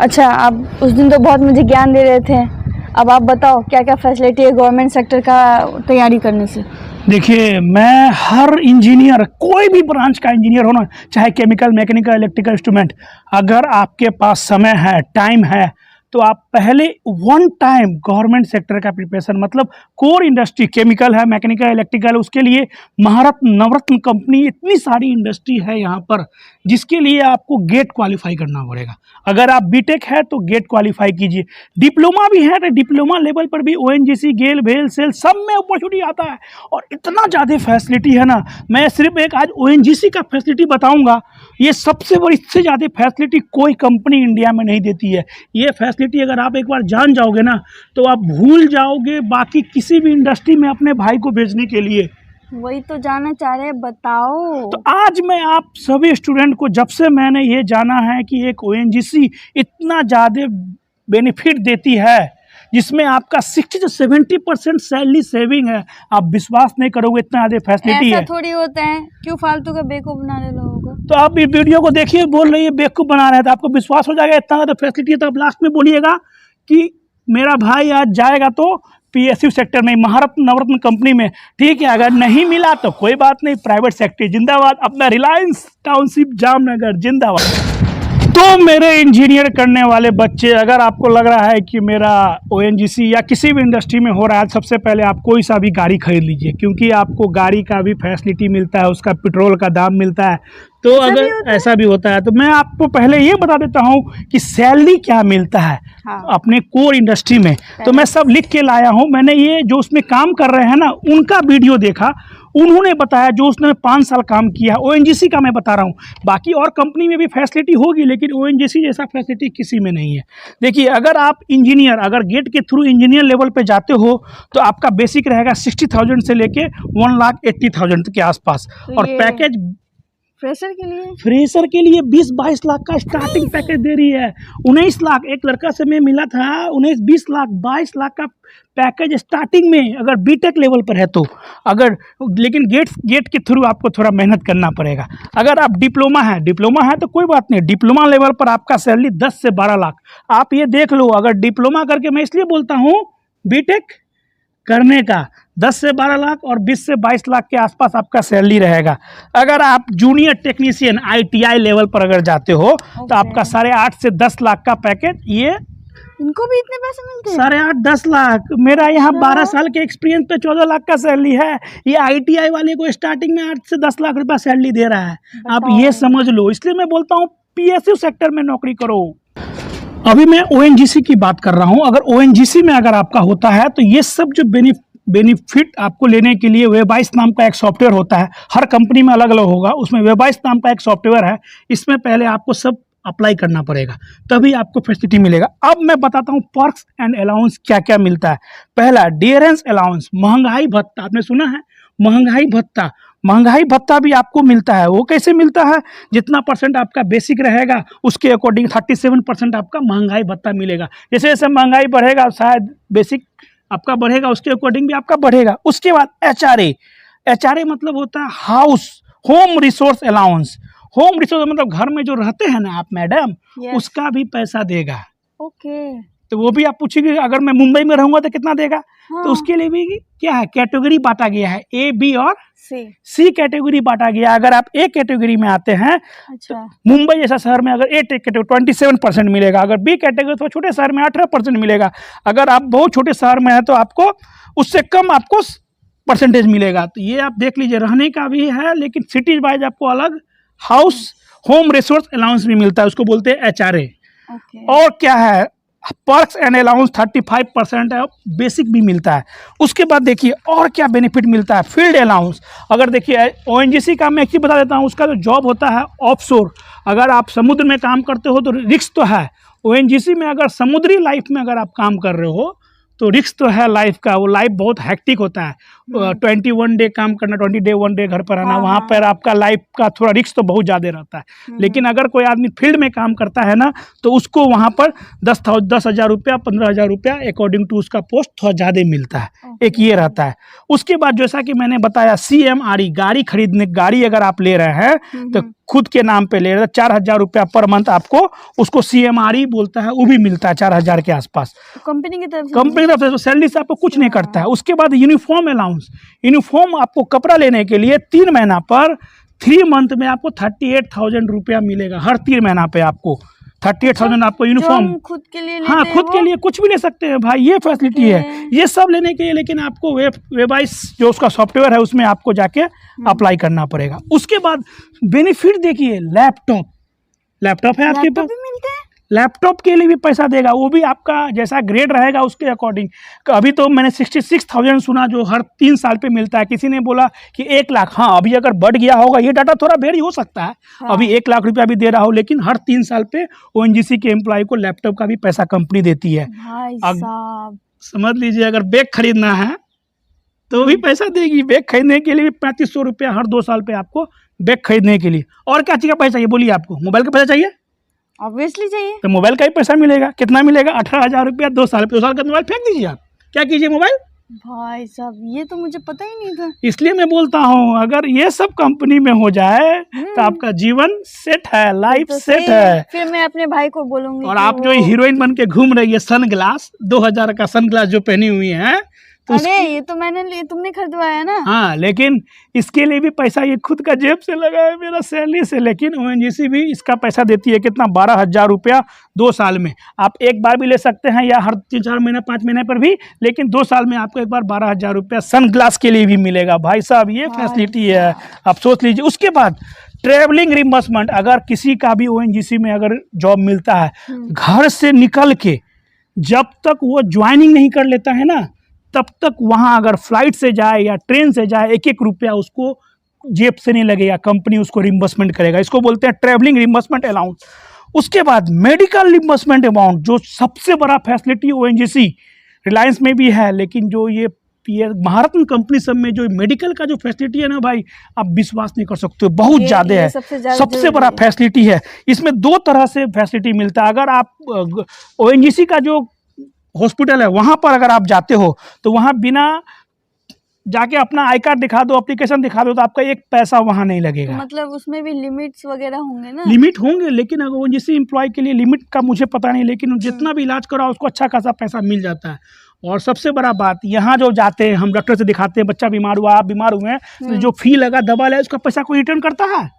अच्छा, आप उस दिन तो बहुत मुझे ज्ञान दे रहे थे। अब आप बताओ क्या क्या फैसिलिटी है गवर्नमेंट सेक्टर का तैयारी करने से। देखिए, मैं हर इंजीनियर, कोई भी ब्रांच का इंजीनियर हो ना, चाहे केमिकल, मैकेनिकल, इलेक्ट्रिकल, इंस्ट्रूमेंट, अगर आपके पास समय है, टाइम है, तो आप पहले वन टाइम गवर्नमेंट सेक्टर का प्रिपरेशन, मतलब कोर इंडस्ट्री, केमिकल है, मैकेनिकल, इलेक्ट्रिकल, उसके लिए महारत्न, नवरत्न कंपनी, इतनी सारी इंडस्ट्री है यहाँ पर, जिसके लिए आपको गेट क्वालिफाई करना पड़ेगा। अगर आप बीटेक है तो गेट क्वालिफाई कीजिए। डिप्लोमा भी है तो डिप्लोमा लेवल पर भी ओएनजीसी, गेल, भेल, सेल सब में अपॉर्चुनिटी आता है, और इतना ज़्यादा फैसिलिटी है ना। मैं सिर्फ एक आज ओएनजीसी का फैसिलिटी बताऊंगा, ये सबसे बड़ी, इससे ज़्यादा फैसिलिटी कोई कंपनी इंडिया में नहीं देती है। ये फैसिलिटी अगर आप एक बार जान जाओगे ना, तो आप भूल जाओगे बाकी किसी भी इंडस्ट्री में अपने भाई को भेजने के लिए। वही तो जानना चाह रहे हैं, बताओ। तो आज मैं आप सभी स्टूडेंट को, जब से मैंने ये जाना है कि एक ओएनजीसी इतना ज़्यादा बेनिफिट देती है, जिसमें आपका 60 से 70% सैलरी सेविंग है, आप विश्वास नहीं करोगे, इतना ज़्यादा फैसिलिटी है। ऐसा थोड़ी होता है, क्यों फालतू का बेवकूफ बना रहे लोगों को। तो आप इस वीडियो को देखिए, बोल रही है बेवकूफ़ बना रहे हैं, तो आपको विश्वास हो जाएगा इतना ज़्यादा फैसिलिटी है। तो आप लास्ट में बोलिएगा कि मेरा भाई आज जाएगा तो पीएसयू सेक्टर में, महारत्न, नवरत्न कंपनी में, ठीक है। अगर नहीं मिला तो कोई बात नहीं, प्राइवेट सेक्टर जिंदाबाद, अपना रिलायंस टाउनशिप जामनगर जिंदाबाद। तो मेरे इंजीनियर करने वाले बच्चे, अगर आपको लग रहा है कि मेरा ओएनजीसी या किसी भी इंडस्ट्री में हो रहा है, सबसे पहले आप कोई सा भी गाड़ी खरीद लीजिए, क्योंकि आपको गाड़ी का भी फैसिलिटी मिलता है, उसका पेट्रोल का दाम मिलता है। तो अगर ऐसा भी होता है तो मैं आपको पहले ये बता देता हूँ कि सैलरी क्या मिलता है अपने कोर इंडस्ट्री में। तो मैं सब लिख के लाया हूँ। मैंने ये जो उसमें काम कर रहे हैं ना, उनका वीडियो देखा, उन्होंने बताया, जो उसने 5 साल काम किया। ओएनजीसी का मैं बता रहा हूँ, बाकी और कंपनी में भी फैसिलिटी होगी, लेकिन ओएनजीसी जैसा फैसिलिटी किसी में नहीं है। देखिए, अगर आप इंजीनियर, अगर गेट के थ्रू इंजीनियर लेवल पे जाते हो, तो आपका बेसिक रहेगा 60,000 से लेके 1,80,000 के आसपास, और पैकेज फ्रेशर के लिए 20-22 लाख का स्टार्टिंग पैकेज दे रही है। 19 लाख एक लड़का से मैं मिला था, 19-20 लाख 22 लाख का पैकेज स्टार्टिंग में, अगर बीटेक लेवल पर है तो। अगर लेकिन गेट के थ्रू आपको थोड़ा मेहनत करना पड़ेगा। अगर आप डिप्लोमा है तो कोई बात नहीं, डिप्लोमा लेवल पर आपका सैलरी 10 से 12 लाख। आप ये देख लो, अगर डिप्लोमा करके, मैं इसलिए बोलता हूँ बीटेक करने का 10 से 12 लाख और 20 से 22 लाख के आसपास आपका सैलरी रहेगा। अगर आप जूनियर टेक्नीशियन आईटीआई लेवल पर अगर जाते हो, तो आपका 8.5 से 10 लाख का पैकेज। ये इनको भी इतने पैसे मिलते हैं? 8.5-10 लाख। मेरा यहाँ 12 साल के एक्सपीरियंस पे 14 लाख का सैलरी है। ये आईटीआई वाले को स्टार्टिंग में 8 से 10 लाख रुपया सैलरी दे रहा है। आप ये समझ लो, इसलिए मैं बोलता हूँ पीएसयू सेक्टर में नौकरी करो। अभी मैं ओएनजीसी की बात कर रहा हूं। अगर ओएनजीसी में अगर आपका होता है, तो ये सब जो बेनिफिट आपको लेने के लिए वेबाइस नाम का एक सॉफ्टवेयर होता है, हर कंपनी में अलग अलग होगा, उसमें वेबाइस नाम का एक सॉफ्टवेयर है। इसमें पहले आपको सब अप्लाई करना पड़ेगा, तभी आपको फैसिलिटी मिलेगा। अब मैं बताता हूँ पर्क्स एंड अलाउंस क्या क्या मिलता है। पहला, डियरेंस अलाउंस, महंगाई भत्ता। आपने सुना है महंगाई भत्ता? महंगाई भत्ता भी आपको मिलता है। वो कैसे मिलता है? जितना परसेंट आपका बेसिक रहेगा, उसके अकॉर्डिंग 37% आपका महंगाई भत्ता मिलेगा। जैसे जैसे महंगाई बढ़ेगा, शायद बेसिक आपका बढ़ेगा, उसके अकॉर्डिंग भी आपका बढ़ेगा। उसके बाद एचआरए मतलब होता है house home resource allowance. Home resource मतलब घर में जो रहते हैं ना आप मैडम, उसका भी पैसा देगा। ओके। तो वो भी आप पूछेंगे, अगर मैं मुंबई में रहूंगा तो कितना देगा? हाँ। तो उसके लिए भी क्या है, कैटेगरी बांटा गया है, ए, बी और सी कैटेगरी बांटा गया। अगर आप ए कैटेगरी में आते हैं, अच्छा, तो मुंबई जैसा शहर में अगर ए कैटेगरी 27% मिलेगा, अगर बी कैटेगरी तो छोटे शहर में 18% मिलेगा। अगर आप बहुत छोटे शहर में है तो आपको उससे कम आपको परसेंटेज मिलेगा। तो ये आप देख लीजिए, रहने का भी है, लेकिन सिटीज वाइज आपको अलग हाउस होम रिसोर्स अलाउंस भी मिलता है, उसको बोलते हैं एचआरए। और क्या है, पर्क्स एंड अलाउंस 35% है, बेसिक भी मिलता है। उसके बाद देखिए और क्या बेनिफिट मिलता है, फील्ड अलाउंस। अगर देखिए ओएनजीसी का मैं एक चीज़ बता देता हूँ, उसका जो जॉब होता है ऑफशोर, अगर आप समुद्र में काम करते हो तो रिस्क तो है। ओएनजीसी में अगर समुद्री लाइफ में अगर आप काम कर रहे हो तो रिस्क तो है लाइफ का। वो लाइफ बहुत हैक्टिक होता है। 21 डे काम करना, 20 डे 1 डे घर पर आना, वहाँ पर आपका लाइफ का थोड़ा रिस्क तो बहुत ज़्यादा रहता है। लेकिन अगर कोई आदमी फील्ड में काम करता है ना, तो उसको वहाँ पर 10,000 रुपया 15,000 रुपया अकॉर्डिंग टू उसका पोस्ट थोड़ा ज़्यादा मिलता है। एक ये रहता है। उसके बाद जैसा कि मैंने बताया CMRE, गाड़ी खरीदने, गाड़ी अगर आप ले रहे हैं तो खुद के नाम पे ले रहे हैं, 4,000 रुपया पर मंथ आपको उसको CMRE बोलता है, वो भी मिलता है 4,000 के आसपास कंपनी की तरफ से। कंपनी की तरफ से सैलरी से आपको कुछ नहीं करता है। उसके बाद यूनिफॉर्म अलाउंस, यूनिफॉर्म आपको कपड़ा लेने के लिए 3 महीना पर 3 मंथ में आपको 38,000 रुपया मिलेगा। हर 3 महीना पे आपको 38,000 आपको यूनिफॉर्म, खुद के लिए हाँ खुद के लिए कुछ भी ले सकते हैं भाई, ये फैसिलिटी है ये सब लेने के लिए। लेकिन आपको वेबाइस जो उसका सॉफ्टवेयर है उसमें आपको जाके अप्लाई करना पड़ेगा। उसके बाद बेनिफिट देखिए, लैपटॉप है आपके पास, मिलते हैं। लैपटॉप के लिए भी पैसा देगा, वो भी आपका जैसा ग्रेड रहेगा उसके अकॉर्डिंग। अभी तो मैंने 66,000 सुना जो हर 3 साल पे मिलता है। किसी ने बोला कि 1 लाख, हाँ अभी अगर बढ़ गया होगा, ये डाटा थोड़ा वेरी हो सकता है, हाँ। अभी 1 लाख रुपया भी दे रहा हो, लेकिन हर 3 साल पे ONGC के एम्प्लॉय को लैपटॉप का भी पैसा कंपनी देती है। भाई साहब समझ लीजिए, अगर बैग खरीदना है तो भी पैसा देगी, बैग खरीदने के लिए भी 3500 रुपया हर 2 साल पे आपको बैग खरीदने के लिए। और क्या चीज़ का पैसा चाहिए बोलिए, आपको मोबाइल का पैसा चाहिए, ऑब्वियसली चाहिए, तो मोबाइल का ही पैसा मिलेगा। कितना मिलेगा? 18,000 रुपया 2 साल पे। 2 साल का मोबाइल फेंक दीजिए, आप क्या कीजिए मोबाइल। भाई साहब ये तो मुझे पता ही नहीं था। इसलिए मैं बोलता हूँ अगर ये सब कंपनी में हो जाए तो आपका जीवन सेट है, लाइफ तो सेट सही है। फिर मैं अपने भाई को बोलूंगी। और कि आप जो हीरोइन बन के घूम रही है, सनग्लास 2000 का सनग्लास जो पहनी हुई है, तो अरे ये तो मैंने तुमने खरीदवाया ना। हाँ, लेकिन इसके लिए भी पैसा ये खुद का जेब से लगा है, मेरा सैलरी से। लेकिन ONGC भी इसका पैसा देती है, कितना? 12,000 रुपया 2 साल में। आप एक बार भी ले सकते हैं या हर 3-4 महीने 5 महीने पर भी, लेकिन 2 साल में आपको एक बार 12,000 रुपया सनग्लास के लिए भी मिलेगा। भाई साहब ये फैसिलिटी है, आप सोच लीजिए। उसके बाद ट्रेवलिंग रिम्बर्समेंट, अगर किसी का भी ONGC में अगर जॉब मिलता है, घर से निकल के जब तक वो ज्वाइनिंग नहीं कर लेता है ना, तब तक वहाँ अगर फ्लाइट से जाए या ट्रेन से जाए, 1-1 रुपया उसको जेब से नहीं लगेगा, कंपनी उसको रिम्बर्समेंट करेगा। इसको बोलते हैं ट्रैवलिंग रिम्बर्समेंट अलाउंस। उसके बाद मेडिकल रिम्बर्समेंट अमाउंट, जो सबसे बड़ा फैसिलिटी ONGC, रिलायंस में भी है, लेकिन जो ये महारत्न कंपनी सब में जो मेडिकल का जो फैसिलिटी है ना भाई, आप विश्वास नहीं कर सकते हो, बहुत ज़्यादा है, सबसे बड़ा फैसिलिटी है। इसमें 2 तरह से फैसिलिटी मिलता है। अगर आप ONGC का जो हॉस्पिटल है वहाँ पर अगर आप जाते हो तो वहाँ बिना जाके अपना आई कार्ड दिखा दो, एप्लीकेशन दिखा दो, तो आपका 1 पैसा वहाँ नहीं लगेगा। तो मतलब उसमें भी लिमिट्स वगैरह होंगे ना? लिमिट होंगे, लेकिन अगर ONGC एम्प्लॉय के लिए लिमिट का मुझे पता नहीं, लेकिन जितना भी इलाज कराओ उसको अच्छा खासा पैसा मिल जाता है। और सबसे बड़ा बात, यहाँ जो जाते हैं हम डॉक्टर से दिखाते हैं, बच्चा बीमार हुआ, आप बीमार हुए हैं, तो जो फी लगा, दवा लिया, उसका पैसा कोई रिटर्न करता है?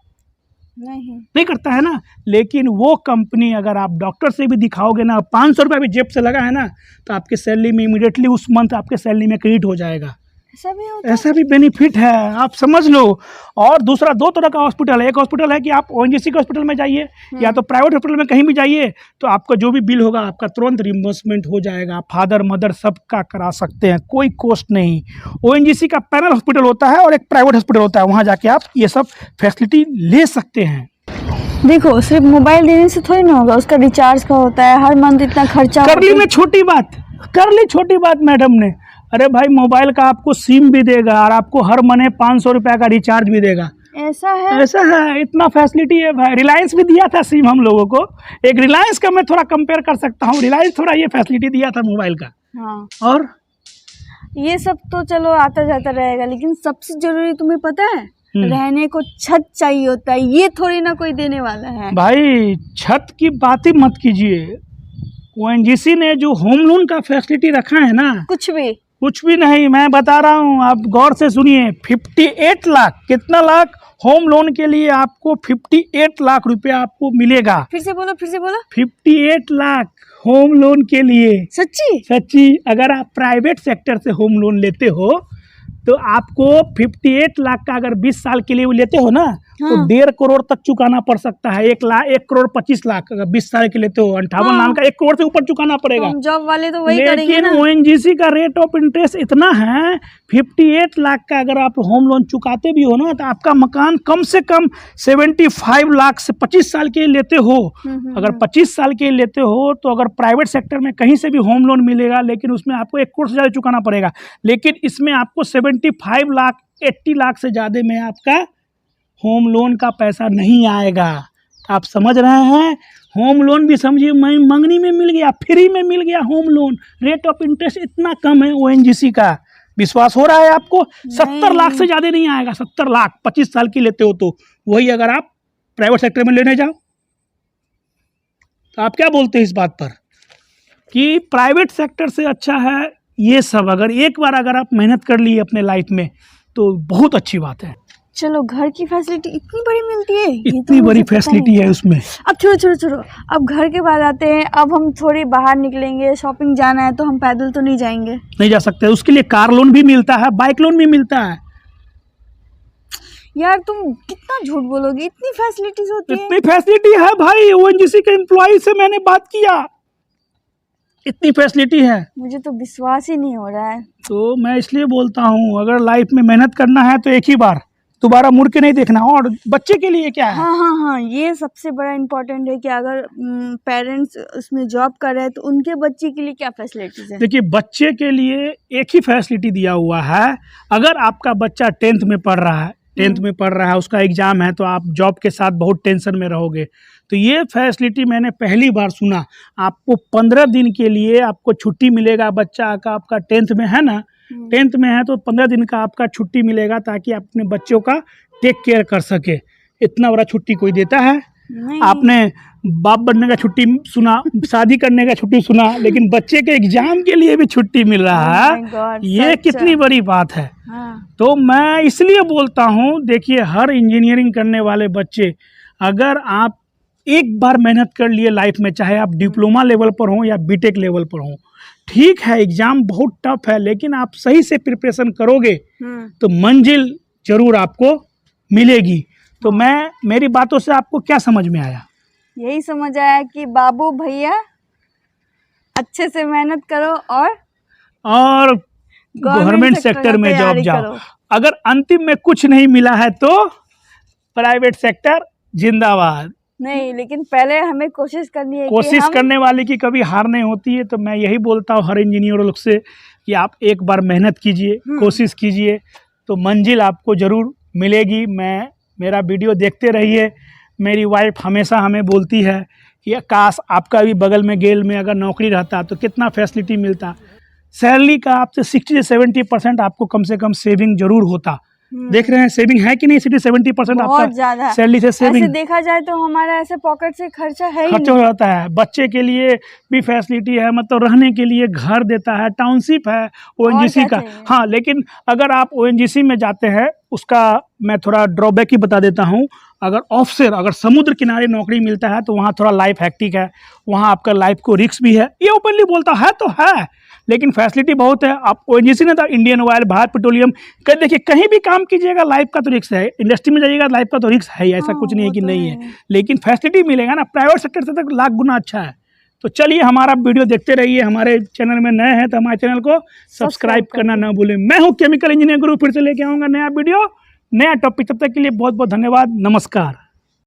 नहीं करता है ना। लेकिन वो कंपनी अगर आप डॉक्टर से भी दिखाओगे ना, 500 रुपया भी जेब से लगा है ना, तो आपके सैलरी में इमीडिएटली उस मंथ आपके सैलरी में क्रेडिट हो जाएगा। ऐसा भी होता है? ऐसा भी बेनिफिट है, आप समझ लो। और दूसरा 2 तरह का हॉस्पिटल है। एक हॉस्पिटल है कि आप ONGC के हॉस्पिटल में जाइए या तो प्राइवेट हॉस्पिटल में कहीं भी जाइए, तो आपका जो भी बिल होगा आपका तुरंत रिम्बर्समेंट हो जाएगा। फादर मदर सबका करा सकते हैं, कोई कॉस्ट नहीं। ONGC का पैनल हॉस्पिटल होता है और एक प्राइवेट हॉस्पिटल होता है, वहाँ जाके आप ये सब फैसिलिटी ले सकते हैं। देखो सिर्फ मोबाइल देने से थोड़ी ना होगा, उसका रिचार्ज का होता है, हर मंथ इतना खर्चा कर ली मैं छोटी बात, कर ली छोटी बात मैडम ने। अरे भाई मोबाइल का आपको सिम भी देगा और आपको हर महीने 500 रुपया का रिचार्ज भी देगा। ऐसा है? ऐसा है, इतना फैसिलिटी है भाई। रिलायंस भी दिया था सिम हम लोगों को। एक रिलायंस का मैं थोड़ा कंपेयर कर सकता हूँ, रिलायंस थोड़ा ये फैसिलिटी दिया था मोबाइल का। हाँ। और ये सब तो चलो आता जाता रहेगा, लेकिन सबसे जरूरी तुम्हें पता है, रहने को छत चाहिए होता है, ये थोड़ी ना कोई देने वाला है। भाई छत की बात ही मत कीजिए। ONGC ने जो होम लोन का फैसिलिटी रखा है ना, कुछ भी नहीं, मैं बता रहा हूँ, आप गौर से सुनिए। 58 लाख, कितना लाख? होम लोन के लिए आपको 58 लाख रुपया आपको मिलेगा। फिर से बोलो 58 लाख होम लोन के लिए। सच्ची। अगर आप प्राइवेट सेक्टर से होम लोन लेते हो तो आपको 58 लाख का अगर 20 साल के लिए वो लेते हो ना, तो 1.5 करोड़ तक चुकाना पड़ सकता है। 1 करोड़ 25 लाख अगर 20 साल के लेते हो, 58 लाख का 1 करोड़ से ऊपर चुकाना पड़ेगा। तो जॉब वाले तो वही करेंगे ना। लेकिन ONGC का रेट ऑफ इंटरेस्ट इतना है, 58 लाख का अगर आप होम लोन चुकाते भी हो ना, तो आपका मकान कम से कम 75 लाख से 25 साल के लेते हो। अगर 25 साल के लेते हो तो अगर प्राइवेट सेक्टर में कहीं से भी होम लोन मिलेगा, लेकिन उसमें आपको 1 करोड़ से ज़्यादा चुकाना पड़ेगा। लेकिन इसमें आपको 75 लाख 80 लाख से ज़्यादा में आपका होम लोन का पैसा नहीं आएगा। आप समझ रहे हैं? होम लोन भी समझिए मंगनी में मिल गया, फ्री में मिल गया home loan. Rate of interest इतना कम है ONGC का, विश्वास हो रहा है आपको? 70 लाख से ज़्यादा नहीं आएगा, 70 लाख 25 साल की लेते हो तो वही अगर आप प्राइवेट सेक्टर में लेने जाओ। तो आप क्या बोलते हैं इस बात पर कि प्राइवेट सेक्टर से अच्छा है ये सब? अगर एक बार अगर आप मेहनत कर ली अपने लाइफ में तो बहुत अच्छी बात है। चलो, घर की फैसिलिटी इतनी बड़ी मिलती है, ये तो इतनी मुझे बड़ी पता फैसिलिटी नहीं है था। उसमें। अब छोड़ो, अब घर के बाद आते हैं। अब हम थोड़ी बाहर निकलेंगे, शॉपिंग जाना है, तो हम पैदल तो नहीं जाएंगे। नहीं जा सकते, उसके लिए कार लोन भी मिलता है, बाइक लोन भी मिलता है। यार तुम कितना झूठ बोलोगे, इतनी फैसिलिटीज होती है। इतनी फैसिलिटी है भाई, ओएनजीसी के एम्प्लॉय से मैंने बात किया, इतनी फैसिलिटी है। मुझे तो विश्वास ही नहीं हो रहा है। तो मैं इसलिए बोलता हूँ अगर लाइफ में मेहनत करना है तो एक ही बार, दोबारा मुड़ के नहीं देखना। और बच्चे के लिए क्या है? हाँ, ये सबसे बड़ा इम्पोर्टेंट है कि अगर पेरेंट्स उसमें जॉब कर रहे हैं तो उनके बच्चे के लिए क्या फैसिलिटीज है। देखिए, बच्चे के लिए एक ही फैसिलिटी दिया हुआ है। अगर आपका बच्चा 10th में पढ़ रहा है, 10th में पढ़ रहा है, उसका एग्ज़ाम है, तो आप जॉब के साथ बहुत टेंशन में रहोगे। तो ये फैसिलिटी मैंने पहली बार सुना। आपको 15 दिन के लिए आपको छुट्टी मिलेगा। बच्चा का आपका 10th में है ना, 10th में है तो 15 दिन का आपका छुट्टी मिलेगा ताकि आप अपने बच्चों का टेक केयर कर सके। इतना बड़ा छुट्टी कोई देता है? नहीं। आपने बाप बनने का छुट्टी सुना, शादी करने का छुट्टी सुना, लेकिन बच्चे के एग्जाम के लिए भी छुट्टी मिल रहा Oh my है। God, ये सच। कितनी बड़ी बात है। हाँ। तो मैं इसलिए बोलता हूँ, देखिए हर इंजीनियरिंग करने वाले बच्चे, अगर आप एक बार मेहनत कर लिए लाइफ में, चाहे आप डिप्लोमा लेवल पर हो या बीटेक लेवल पर हो, ठीक है एग्ज़ाम बहुत टफ है, लेकिन आप सही से प्रिपरेशन करोगे तो मंजिल जरूर आपको मिलेगी। तो मेरी बातों से आपको क्या समझ में आया? यही समझ आया कि बाबू भैया अच्छे से मेहनत करो और गवर्नमेंट सेक्टर में जॉब जाओ। करो। अगर अंतिम में कुछ नहीं मिला है तो प्राइवेट सेक्टर जिंदाबाद। नहीं, लेकिन पहले हमें कोशिश करनी है कि कोशिश हम करने वाले की कभी हार नहीं होती है। तो मैं यही बोलता हूँ हर इंजीनियर लोग से कि आप एक बार मेहनत कीजिए, कोशिश कीजिए, तो मंजिल आपको ज़रूर मिलेगी। मेरा वीडियो देखते रहिए। मेरी वाइफ हमेशा हमें बोलती है कि काश आपका भी बगल में गेल में अगर नौकरी रहता तो कितना फैसिलिटी मिलता। सैलरी का आपसे 60 से 70% आपको कम से कम सेविंग जरूर होता। देख रहे हैं सेविंग है कि नहीं? 60-70% बहुत ज्यादा आपका सैलरी से सेविंग ऐसे देखा जाए तो हमारा ऐसे पॉकेट से खर्चा है ही खर्चा हो जाता है। बच्चे के लिए भी फैसिलिटी है, मतलब रहने के लिए घर देता है, टाउनशिप है ओएनजीसी का। हाँ, लेकिन अगर आप ओएनजीसी में जाते हैं, उसका मैं थोड़ा ड्रॉबैक ही बता देता हूँ। अगर ऑफशोर, अगर समुद्र किनारे नौकरी मिलता है तो वहाँ थोड़ा लाइफ हैक्टिक है, वहाँ आपका लाइफ को रिस्क भी है। ये ओपनली बोलता है तो है, लेकिन फैसिलिटी बहुत है। आप ओएनजीसी ने तो इंडियन ऑयल, भारत पेट्रोलियम, देखिए कहीं भी काम कीजिएगा लाइफ का तो रिस्क है। इंडस्ट्री में जाइएगा लाइफ का तो रिस्क है ही, ऐसा कुछ नहीं है कि नहीं है, लेकिन फैसिलिटी मिलेगा ना। प्राइवेट सेक्टर से तक लाख गुना अच्छा है। तो चलिए हमारा वीडियो देखते रहिए। हमारे चैनल में नए हैं तो हमारे चैनल को सब्सक्राइब करना ना भूलें। मैं हूँ केमिकल इंजीनियर गुरु, फिर से लेके आऊँगा नया वीडियो, नया टॉपिक। तब तक के लिए बहुत बहुत धन्यवाद। नमस्कार।